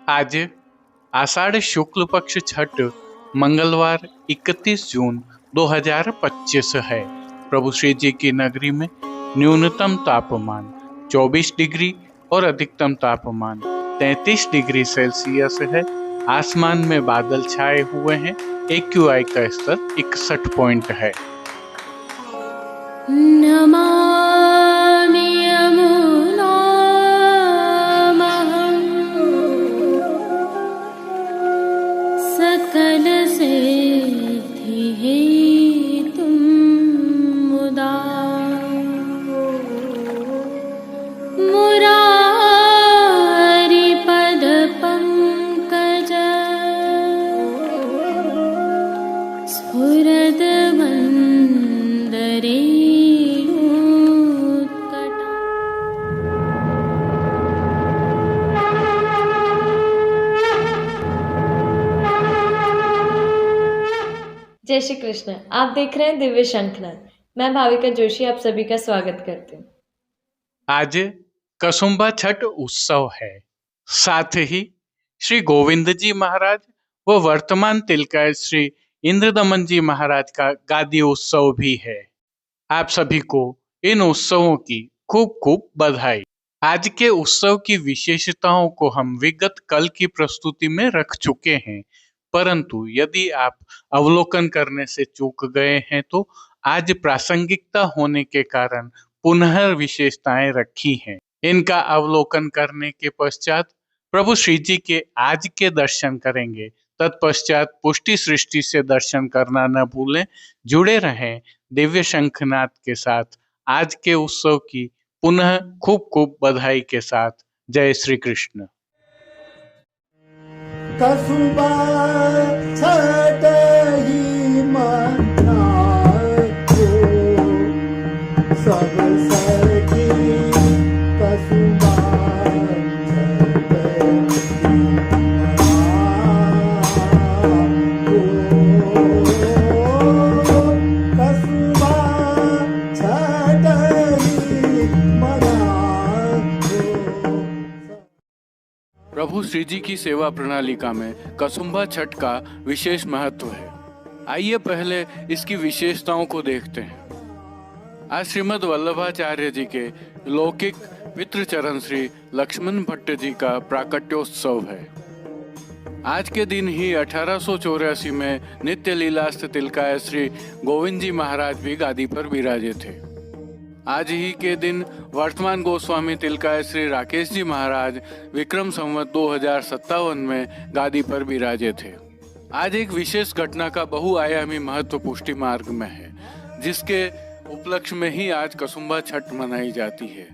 आज आषाढ़ शुक्ल पक्ष छठ मंगलवार 31 जून 2025 है। प्रभु श्री जी की नगरी में न्यूनतम तापमान 24 डिग्री और अधिकतम तापमान 33 डिग्री सेल्सियस है। आसमान में बादल छाए हुए हैं। AQI का स्तर 61 पॉइंट है। नमामि यमुनामहं सकलसिद्धिहेतुं मुदा मुरारिपदपङ्कज स्फुरद्वन्दरे जय श्री कृष्ण। आप देख रहे हैं दिव्य शंखनाद। मैं भाविका जोशी आप सभी का स्वागत करती हूँ। आज कसुम्भा छठ उत्सव है। साथ ही श्री गोविंद जी महाराज व वर्तमान तिलकायत श्री इंद्रदमन जी महाराज का गादी उत्सव भी है। आप सभी को इन उत्सवों की खूब खूब बधाई। आज के उत्सव की विशेषताओं को हम विगत कल की प्रस्तुति में रख चुके हैं, परंतु यदि आप अवलोकन करने से चूक गए हैं तो आज प्रासंगिकता होने के कारण पुनः विशेषताएं रखी हैं। इनका अवलोकन करने के पश्चात प्रभु श्री जी के आज के दर्शन करेंगे। तत्पश्चात पुष्टि सृष्टि से दर्शन करना न भूलें। जुड़े रहें दिव्य शंखनाद के साथ। आज के उत्सव की पुनः खूब खूब बधाई के साथ। जय श्री कृष्ण। कसुम्भा छठ ही मनाओ, सब सखी कसुम्भा छठ ही मनाओ, कसुम्भा छठ ही मनाओ। प्रभु श्री जी की सेवा प्रणालिका में कसुम्भा छठ का विशेष महत्व है। आइए पहले इसकी विशेषताओं को देखते हैं। आज श्रीमद् वल्लभाचार्य जी के लौकिक पितृ चरण श्री लक्ष्मण भट्ट जी का प्राकट्योत्सव है। आज के दिन ही 1884 में नित्य लीलास्थ तिलकायत श्री गोविंद जी महाराज भी गादी पर विराजे थे। आज ही के दिन वर्तमान गोस्वामी तिलकायत श्री राकेश जी महाराज विक्रम संवत 2057 में गादी पर विराजे थे। आज एक विशेष घटना का बहुआयामी महत्व पुष्टि मार्ग में है, जिसके उपलक्ष्य में ही आज कसुम्भा छठ मनाई जाती है।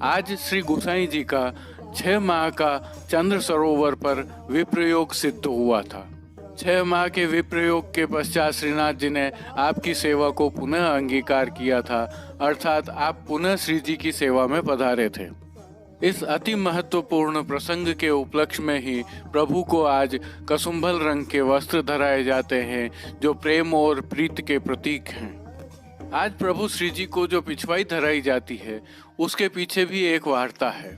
आज श्री गोसाई जी का 6 माह का चंद्र सरोवर पर विप्रयोग सिद्ध हुआ था। 6 माह के विप्रयोग के पश्चात श्रीनाथ जी ने आपकी सेवा को पुनः अंगीकार किया था, अर्थात आप पुनः श्री जी की सेवा में पधारे थे। इस अति महत्वपूर्ण प्रसंग के उपलक्ष्य में ही प्रभु को आज कसुम्भल रंग के वस्त्र धराए जाते हैं, जो प्रेम और प्रीति के प्रतीक हैं। आज प्रभु श्री जी को जो पिछवाई धराई जाती है, उसके पीछे भी एक वार्ता है।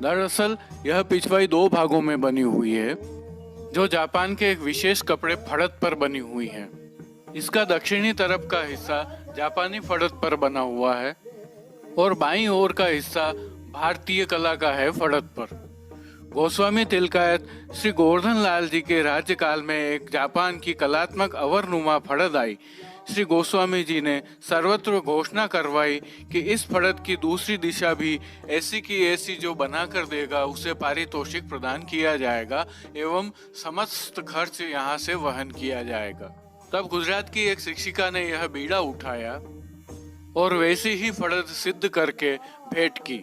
दरअसल यह पिछवाई 2 भागों में बनी हुई है, जो जापान के एक विशेष कपड़े फड़त पर बनी हुई है। इसका दक्षिणी तरफ का हिस्सा जापानी फड़त पर बना हुआ है और बाईं ओर का हिस्सा भारतीय कला का है फड़त पर। गोस्वामी तिलकायत श्री गोवर्धन लाल जी के राज्यकाल में एक जापान की कलात्मक अवरनुमा फड़त आई। श्री गोस्वामी जी ने सर्वत्र घोषणा करवाई कि इस फड़त की दूसरी दिशा भी ऐसी की ऐसी जो बना कर देगा उसे पारितोषिक प्रदान किया जाएगा एवं समस्त खर्च यहाँ से वहन किया जाएगा। तब गुजरात की एक शिक्षिका ने यह बीड़ा उठाया और वैसी ही फड़त सिद्ध करके भेंट की।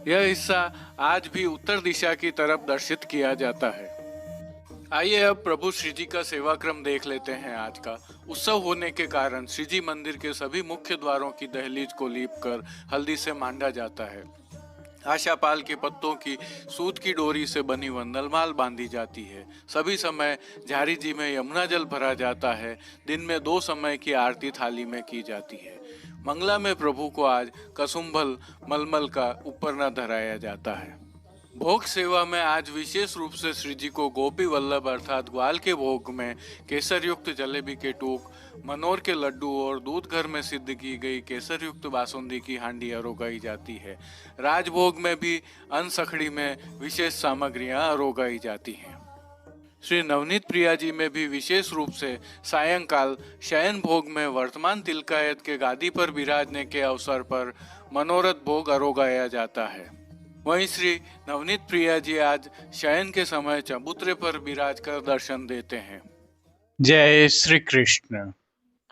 यह हिस्सा आज भी उत्तर दिशा की तरफ दर्शित किया जाता है। आइए अब प्रभु श्री जी का सेवाक्रम देख लेते हैं। आज का उत्सव होने के कारण श्री जी मंदिर के सभी मुख्य द्वारों की दहलीज को लीपकर हल्दी से मांडा जाता है। आशापाल के पत्तों की सूत की डोरी से बनी वंदलमाल बांधी जाती है। सभी समय झारी जी में यमुना जल भरा जाता है। दिन में 2 समय की आरती थाली में की जाती है। मंगला में प्रभु को आज कसुम्भल मलमल का ऊपर न धराया जाता है। भोग सेवा में आज विशेष रूप से श्री जी को गोपी वल्लभ अर्थात ग्वाल के भोग में केसर युक्त जलेबी के टूक, मनोर के लड्डू और दूध घर में सिद्ध की गई केसर युक्त बासुंदी की हांडी अरोगाई जाती है। राजभोग में भी अनसखड़ी में विशेष सामग्रियां अरोगाई जाती हैं। श्री नवनीत प्रिया जी में भी विशेष रूप से सायंकाल शयन भोग में वर्तमान तिलकायत के गादी पर विराजने के अवसर पर मनोरथ भोग अरोगाया जाता है। वहीं श्री नवनीत प्रिया जी आज शयन के समय चबूतरे पर विराज कर दर्शन देते हैं। जय श्री कृष्ण।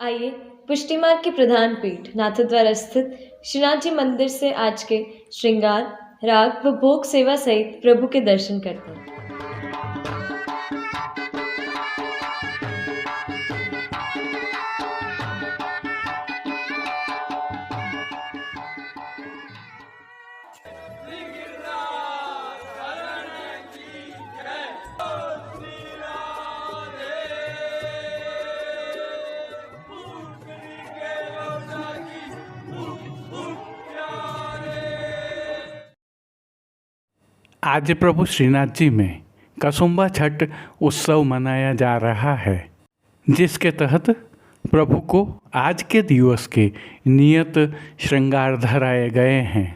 आइए पुष्टि मार्ग की प्रधान पीठ नाथद्वारा स्थित श्रीनाथ जी मंदिर से आज के श्रृंगार, राग व भोग सेवा सहित प्रभु के दर्शन करते हैं। आज प्रभु श्रीनाथ जी में कसुम्भा छठ उत्सव मनाया जा रहा है, जिसके तहत प्रभु को आज के दिवस के नियत श्रृंगार धराए गए हैं।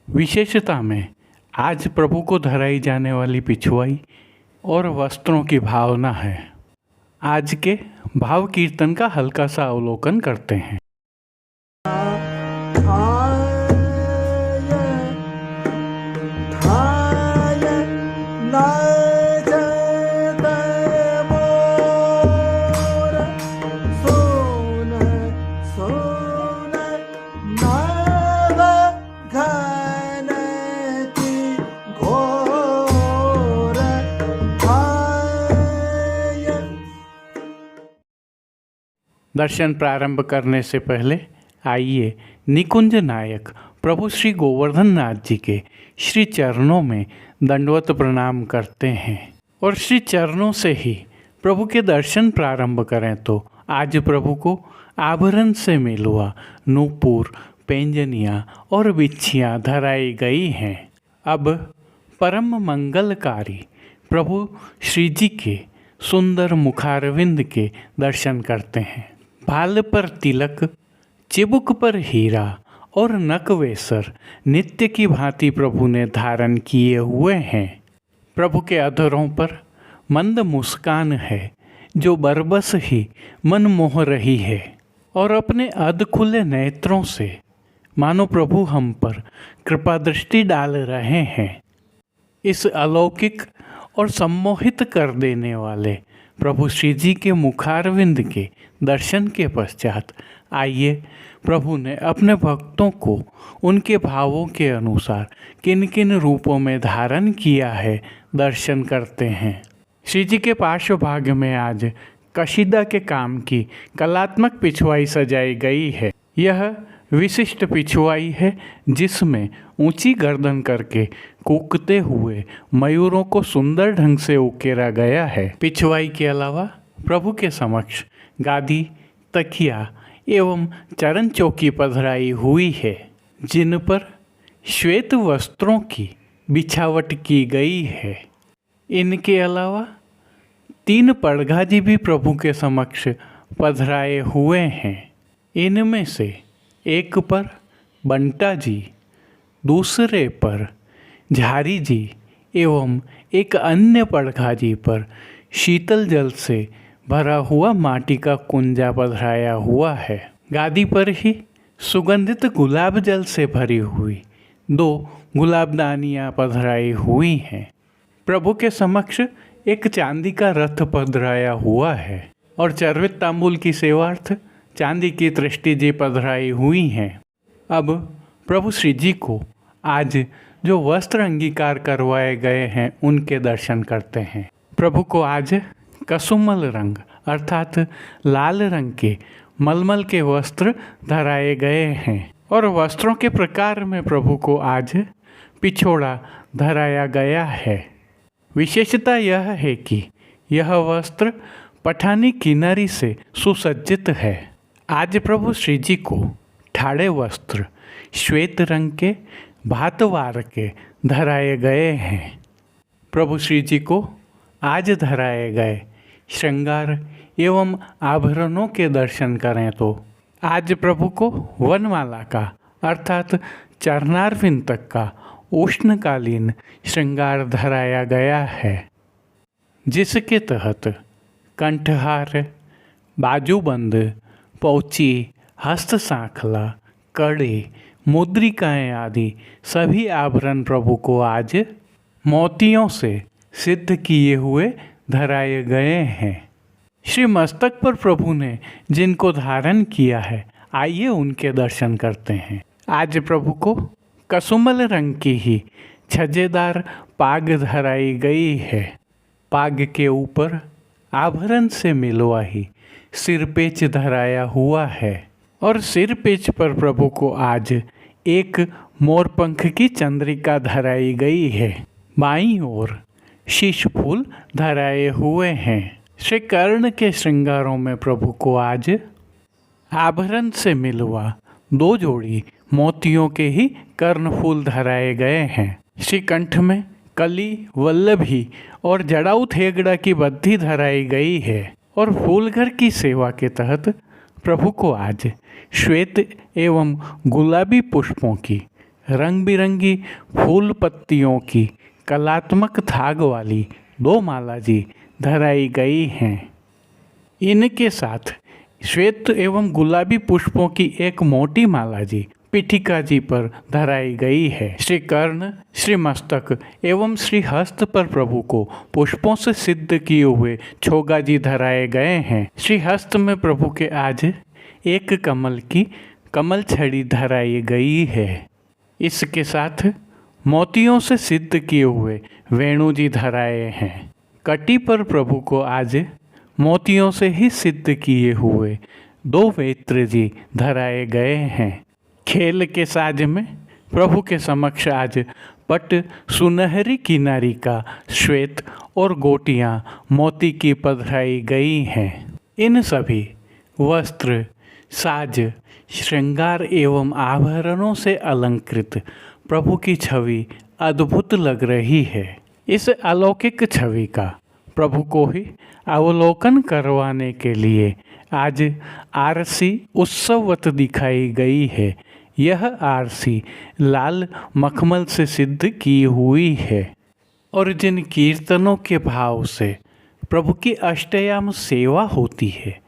विशेषता में आज प्रभु को धराई जाने वाली पिछुआई और वस्त्रों की भावना है। आज के भाव कीर्तन का हल्का सा अवलोकन करते हैं। दर्शन प्रारंभ करने से पहले आइए निकुंज नायक प्रभु श्री गोवर्धन नाथ जी के श्री चरणों में दंडवत प्रणाम करते हैं और श्री चरणों से ही प्रभु के दर्शन प्रारंभ करें तो आज प्रभु को आभरण से मिलुआ नूपुर, पैंजनियाँ और बिच्छियाँ धराई गई हैं। अब परम मंगलकारी प्रभु श्री जी के सुंदर मुखारविंद के दर्शन करते हैं। भाल पर तिलक, चिबुक पर हीरा और नकवेसर नित्य की भांति प्रभु ने धारण किए हुए हैं। प्रभु के अधरों पर मंद मुस्कान है जो बरबस ही मन मोह रही है और अपने अध खुले नेत्रों से मानो प्रभु हम पर कृपा दृष्टि डाल रहे हैं। इस अलौकिक और सम्मोहित कर देने वाले प्रभु श्री जी के मुखारविंद के दर्शन के पश्चात आइए प्रभु ने अपने भक्तों को उनके भावों के अनुसार किन किन रूपों में धारण किया है दर्शन करते हैं। श्री जी के पार्श्व भाग में आज कशीदा के काम की कलात्मक पिछुआई सजाई गई है। यह विशिष्ट पिछुआई है जिसमें ऊंची गर्दन करके कूकते हुए मयूरों को सुंदर ढंग से उकेरा गया है। पिछुआई के अलावा प्रभु के समक्ष गादी, तकिया एवं चरण चौकी पधराई हुई है, जिन पर श्वेत वस्त्रों की बिछावट की गई है। इनके अलावा 3 पड़घाजी भी प्रभु के समक्ष पधराए हुए हैं। इनमें से एक पर बंटा जी, दूसरे पर झारी जी एवं एक अन्य पड़घाजी पर शीतल जल से भरा हुआ माटी का कुंजा पधराया हुआ है। गादी पर ही सुगंधित गुलाब जल से भरी हुई 2 गुलाबदानियाँ पधराई हुई हैं। प्रभु के समक्ष एक चांदी का रथ पधराया हुआ है और चर्वित तांबूल की सेवार्थ चांदी की दृष्टि जी पधराई हुई हैं। अब प्रभु श्री जी को आज जो वस्त्र अंगीकार करवाए गए हैं उनके दर्शन करते हैं। प्रभु को आज कसुमल रंग अर्थात लाल रंग के मलमल के वस्त्र धराए गए हैं और वस्त्रों के प्रकार में प्रभु को आज पिछोड़ा धराया गया है। विशेषता यह है कि यह वस्त्र पठानी किनारी से सुसज्जित है। आज प्रभु श्री जी को ठाड़े वस्त्र श्वेत रंग के भातवार के धराए गए हैं। प्रभु श्री जी को आज धराए गए श्रृंगार एवं आभरणों के दर्शन करें तो आज प्रभु को वनमाला का अर्थात चरणारविंद तक का उष्णकालीन श्रृंगार धराया गया है, जिसके तहत कंठहार, बाजूबंद, पौची, हस्त सांखला, कड़े, मुद्रिकाएं आदि सभी आभरण प्रभु को आज मोतियों से सिद्ध किए हुए धराए गए हैं। श्री मस्तक पर प्रभु ने जिनको धारण किया है, आइए उनके दर्शन करते हैं। आज प्रभु को कसुमल रंग की ही छज्जेदार पाग धराई गई है। पाग के ऊपर आभरण से मिलवा ही सिरपेच धराया हुआ है और सिरपेच पर प्रभु को आज एक मोरपंख की चंद्रिका धराई गई है। बाईं ओर शीश फूल धराए हुए हैं। श्री कर्ण के श्रृंगारों में प्रभु को आज आभरण से मिलवा 2 जोड़ी मोतियों के ही कर्णफूल धराए गए हैं। श्री कंठ में कली, वल्लभी और जड़ाऊ थेगड़ा की बद्धी धराई गई है और फूलघर की सेवा के तहत प्रभु को आज श्वेत एवं गुलाबी पुष्पों की रंग बिरंगी फूल पत्तियों की कलात्मक थाग वाली 2 माला जी धराई गई हैं। इनके साथ श्वेत एवं गुलाबी पुष्पों की एक मोटी माला जी पीठिका जी पर धराई गई है। श्री कर्ण, श्री मस्तक एवं श्री हस्त पर प्रभु को पुष्पों से सिद्ध किए हुए छोगा जी धराए गए हैं। श्री हस्त में प्रभु के आज एक कमल की कमल छड़ी धराई गई है। इसके साथ मोतियों से सिद्ध किए हुए वेणु जी धराए हैं। कटी पर प्रभु को आज मोतियों से ही सिद्ध किए हुए 2 वेत्र जी धराए गए हैं। खेल के साज में प्रभु के समक्ष आज पट सुनहरी किनारी का श्वेत और गोटियां मोती की पधराई गई हैं। इन सभी वस्त्र, साज, श्रृंगार एवं आभरणों से अलंकृत प्रभु की छवि अद्भुत लग रही है। इस अलौकिक छवि का प्रभु को ही अवलोकन करवाने के लिए आज आरसी उत्सववत दिखाई गई है। यह आरसी लाल मखमल से सिद्ध की हुई है और जिन कीर्तनों के भाव से प्रभु की अष्टयाम सेवा होती है,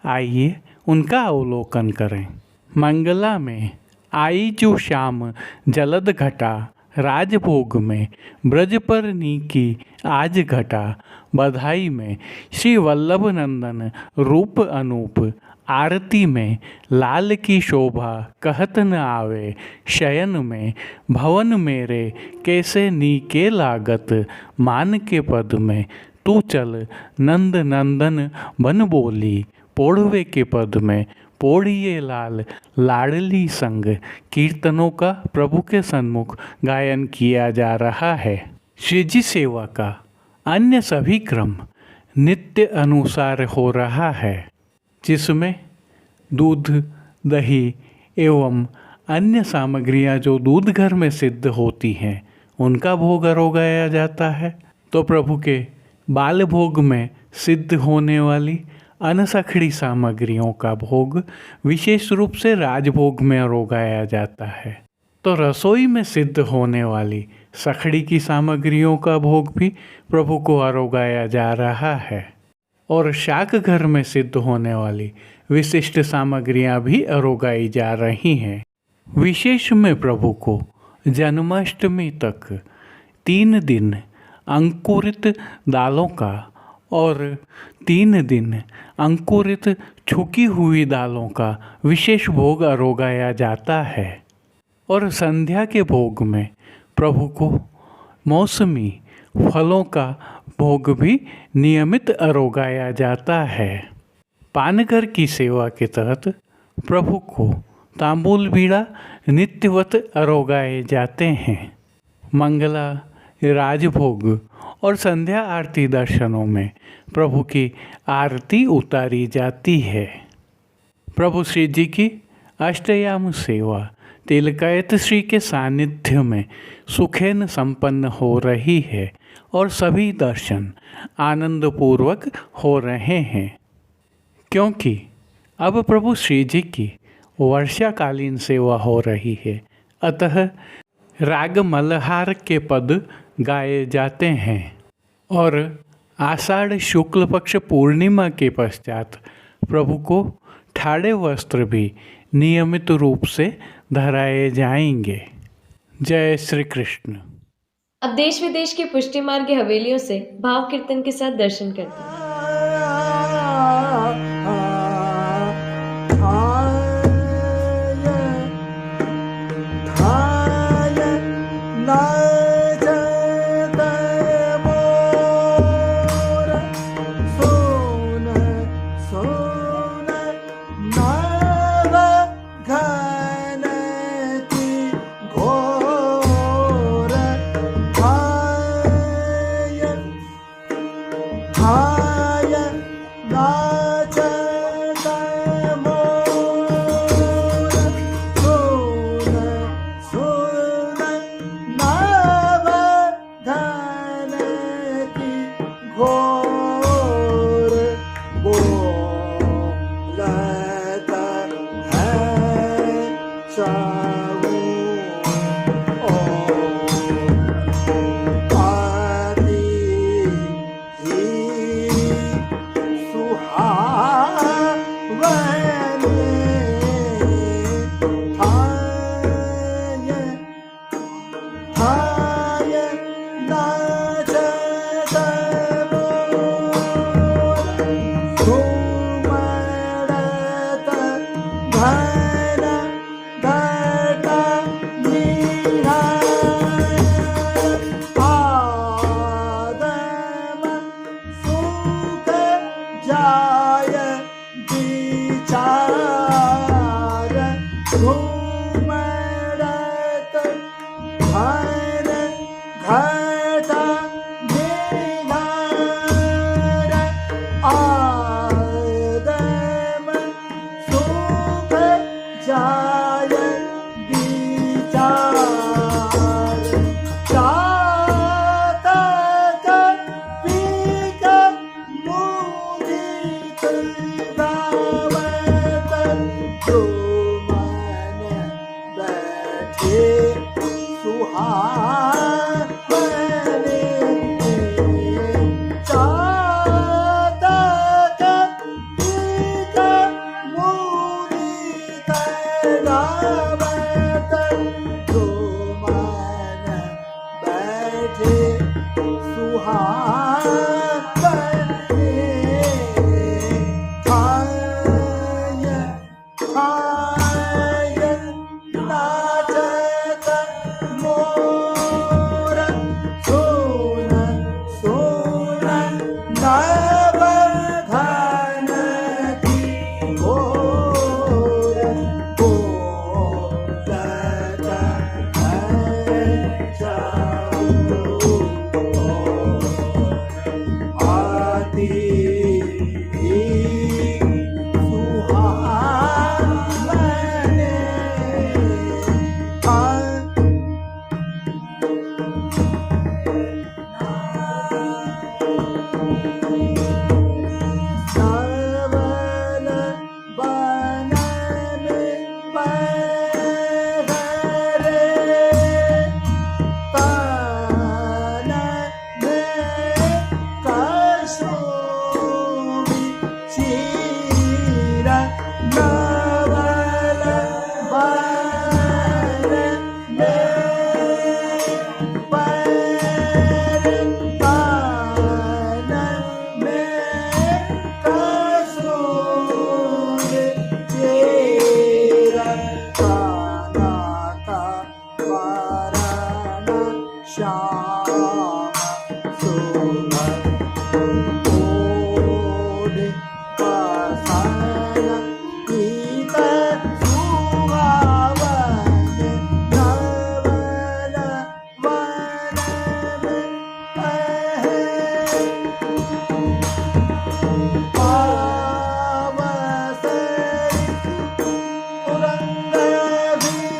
आइए उनका अवलोकन करें। मंगला में आई जो श्याम जलद घटा, राजभोग में ब्रज पर नीकी आज घटा, बधाई में श्री वल्लभ नंदन रूप अनूप, आरती में लाल की शोभा कहत न आवे, शयन में भवन मेरे कैसे नीके लागत, मान के पद में तू चल नंद नंदन बन बोली, पोढ़वे के पद में पोढ़िए लाल लाडली संग। कीर्तनों का प्रभु के सन्मुख गायन किया जा रहा है। श्री जी सेवा का अन्य सभी क्रम नित्य अनुसार हो रहा है, जिसमें दूध, दही एवं अन्य सामग्रियां जो दूध घर में सिद्ध होती हैं उनका भोग अरोगाया जाता है, तो प्रभु के बाल भोग में सिद्ध होने वाली अनसखड़ी सामग्रियों का भोग विशेष रूप से राजभोग में अरोगाया जाता है। तो रसोई में सिद्ध होने वाली सखड़ी की सामग्रियों का भोग भी प्रभु को अरोगाया जा रहा है और शाक घर में सिद्ध होने वाली विशिष्ट सामग्रियां भी अरोगाई जा रही हैं। विशेष में प्रभु को जन्माष्टमी तक 3 दिन अंकुरित दालों का और 3 दिन अंकुरित छुकी हुई दालों का विशेष भोग अरोगाया जाता है और संध्या के भोग में प्रभु को मौसमी फलों का भोग भी नियमित अरोगाया जाता है। पानघर की सेवा के तहत प्रभु को तांबूल बीड़ा नित्यवत अरोगाए जाते हैं। मंगला, राजभोग और संध्या आरती दर्शनों में प्रभु की आरती उतारी जाती है। प्रभु श्री जी की अष्टयाम सेवा तिलकायत श्री के सानिध्य में सुखेन संपन्न हो रही है और सभी दर्शन आनंदपूर्वक हो रहे हैं, क्योंकि अब प्रभु श्री जी की वर्षाकालीन सेवा हो रही है। अतः राग मल्हार के पद गाए जाते हैं और आषाढ़ शुक्ल पक्ष पूर्णिमा के पश्चात प्रभु को ठाड़े वस्त्र भी नियमित रूप से धराए जाएंगे। जय श्री कृष्ण। अब देश विदेश के पुष्टि मार्ग की हवेलियों से भाव कीर्तन के साथ दर्शन करते हैं।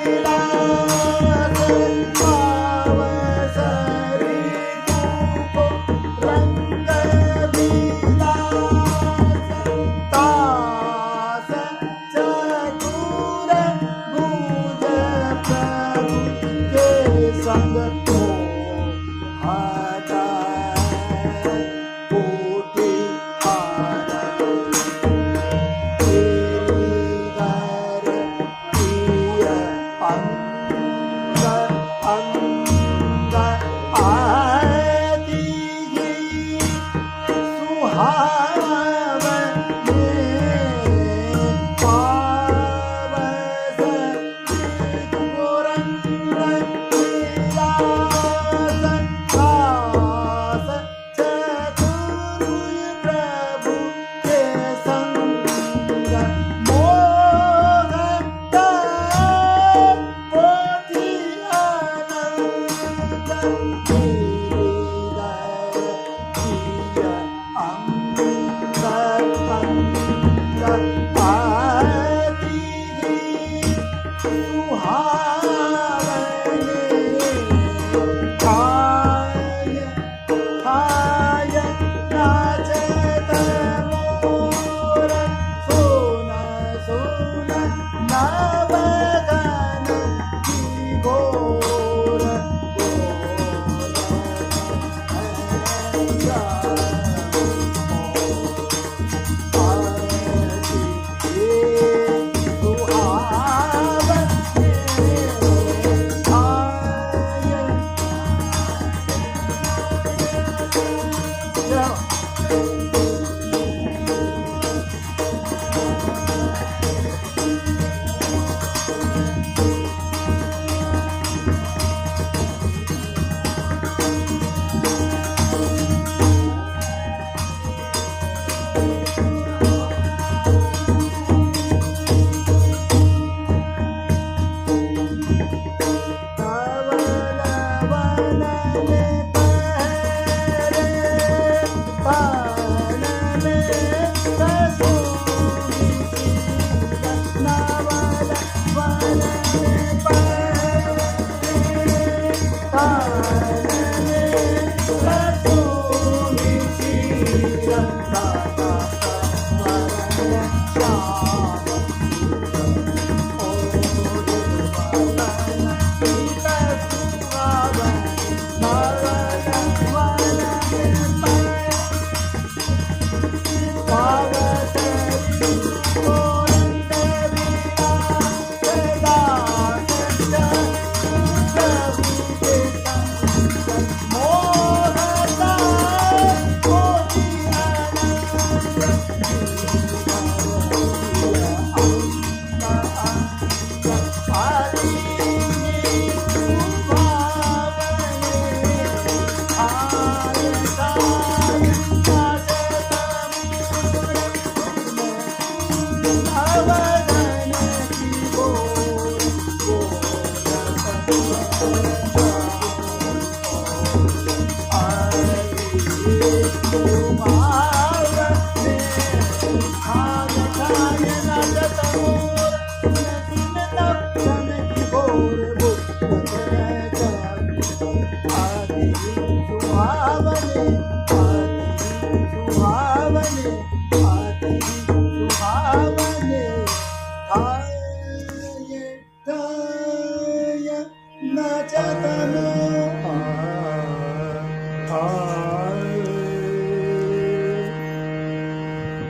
लीला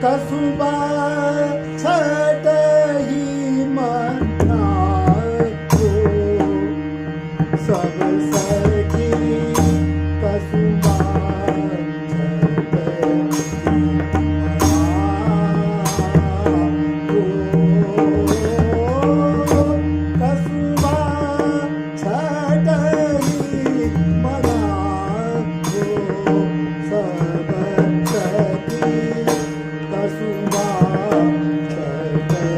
कसुबा छटही मनाको सब सखी कसुबा छटही मनाको सब सखी कसुबा छटही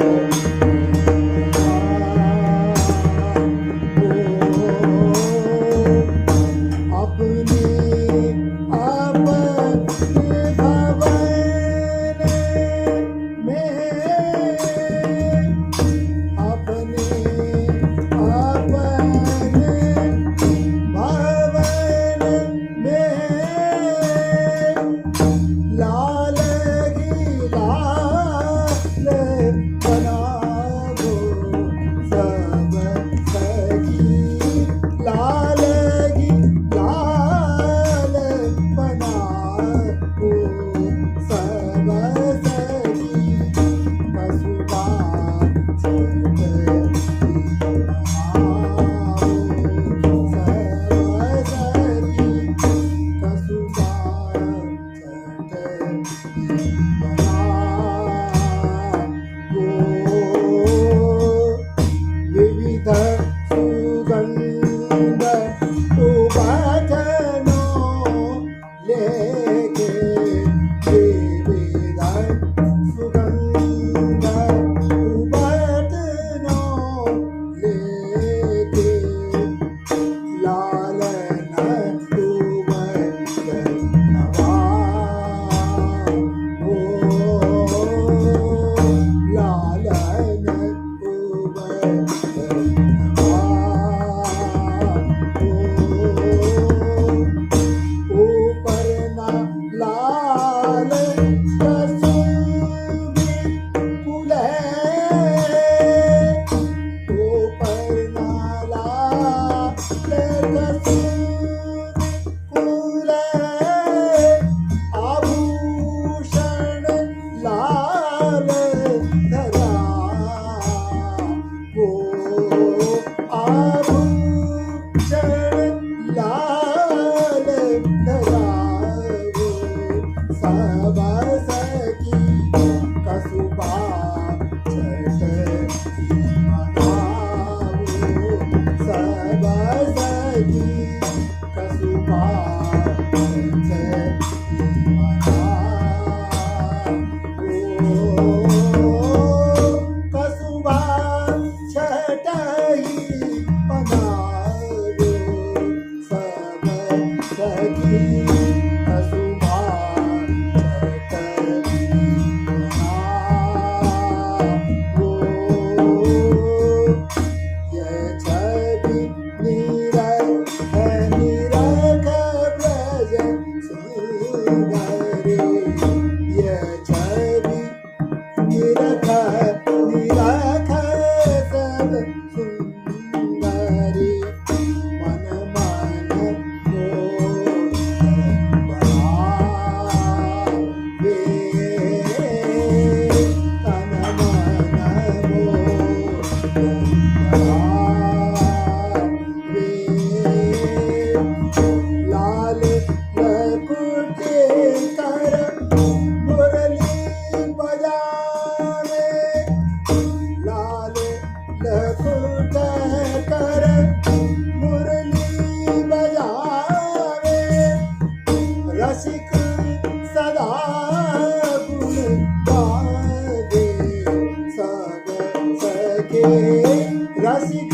रसिक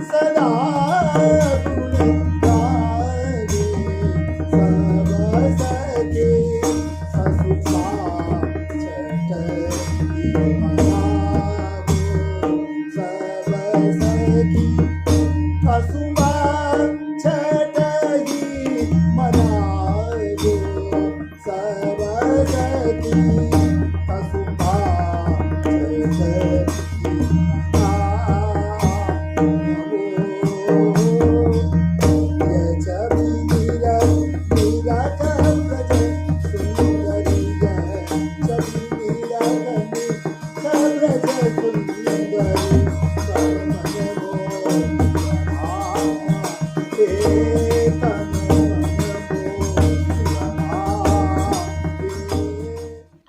सदा गुण गावे, सब सखे ससुपा छटई मनावो, सब सखी ससुपा छटई मनावो, सब सखी ससुपा छटई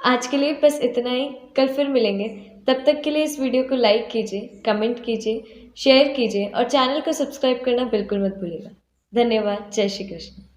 आज के लिए बस इतना ही। कल फिर मिलेंगे। तब तक के लिए इस वीडियो को लाइक कीजिए, कमेंट कीजिए, शेयर कीजिए और चैनल को सब्सक्राइब करना बिल्कुल मत भूलिएगा। धन्यवाद। जय श्री कृष्ण।